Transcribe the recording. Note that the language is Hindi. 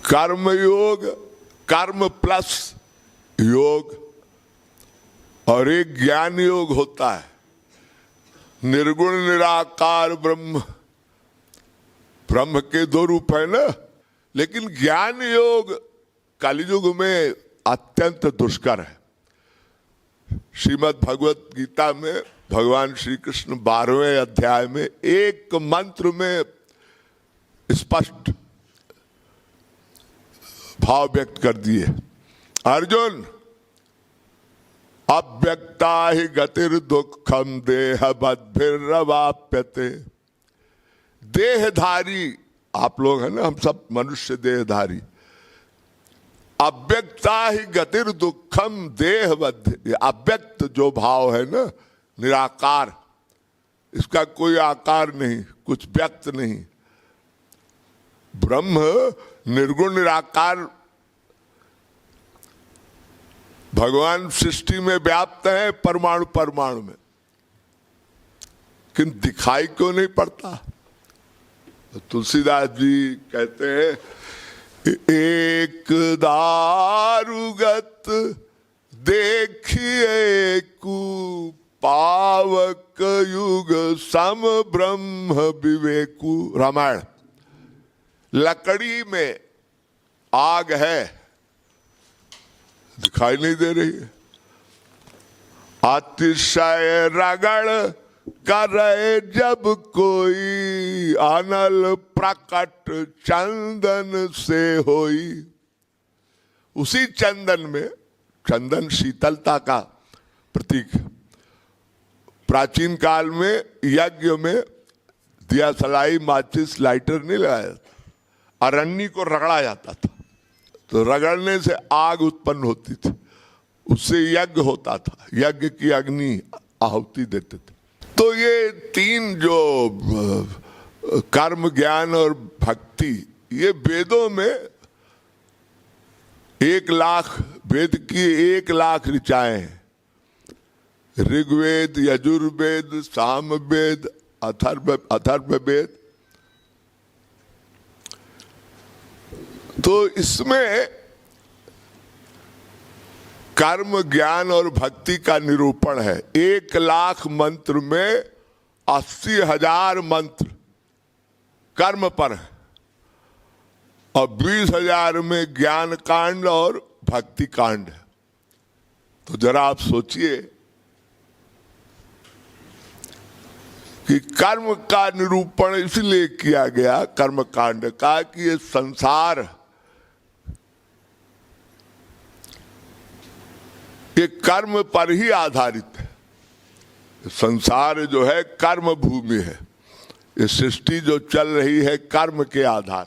कर्म योग, कर्म प्लस योग, और एक ज्ञान योग होता है। निर्गुण निराकार ब्रह्म, ब्रह्म के दो रूप है ना, लेकिन ज्ञान योग कलयुग में अत्यंत दुष्कर है। श्रीमद् भगवत गीता में भगवान श्री कृष्ण 12वें अध्याय में एक मंत्र में स्पष्ट भाव व्यक्त कर दिए। अर्जुन, अव्यक्ता ही गतिर दुखम देह बद्भिर्वाप्यते। देहधारी आप लोग हैं ना, हम सब मनुष्य देहधारी। अव्यक्ता ही गतिर दुखम देह बद्ध, अव्यक्त जो भाव है ना, निराकार, इसका कोई आकार नहीं, कुछ व्यक्त नहीं। ब्रह्म निर्गुण निराकार भगवान सृष्टि में व्याप्त है, परमाणु परमाणु में, किंतु दिखाई क्यों नहीं पड़ता? तो तुलसीदास जी कहते हैं, एक दारुगत देखिए कु पावक युग सम ब्रह्म विवेकु। रामायण। लकड़ी में आग है, दिखाई नहीं दे रही है। अतिशय रगड़ करे जब कोई, अनल प्रकट चंदन से होई। उसी चंदन में, चंदन शीतलता का प्रतीक है। प्राचीन काल में यज्ञ में दिया सलाई माचिस लाइटर नहीं लगाया था, अरण्य को रगड़ा जाता था, तो रगड़ने से आग उत्पन्न होती थी, उससे यज्ञ होता था, यज्ञ की अग्नि आहुति देते थे। तो ये तीन जो कर्म, ज्ञान और भक्ति, ये वेदों में 1,00,000 वेद की 1,00,000 ऋचाएं हैं। ऋग्वेद, यजुर्वेद, सामवेद, अथर्ववेद। तो इसमें कर्म, ज्ञान और भक्ति का निरूपण है। 1,00,000 मंत्र में 80,000 मंत्र कर्म पर है, और 20,000 में ज्ञान कांड और भक्ति कांड है। तो जरा आप सोचिए कि कर्म का निरूपण इसलिए किया गया कर्म कांड का कि ये संसार, ये कर्म पर ही आधारित है। संसार जो है कर्म भूमि है। ये सृष्टि जो चल रही है कर्म के आधार।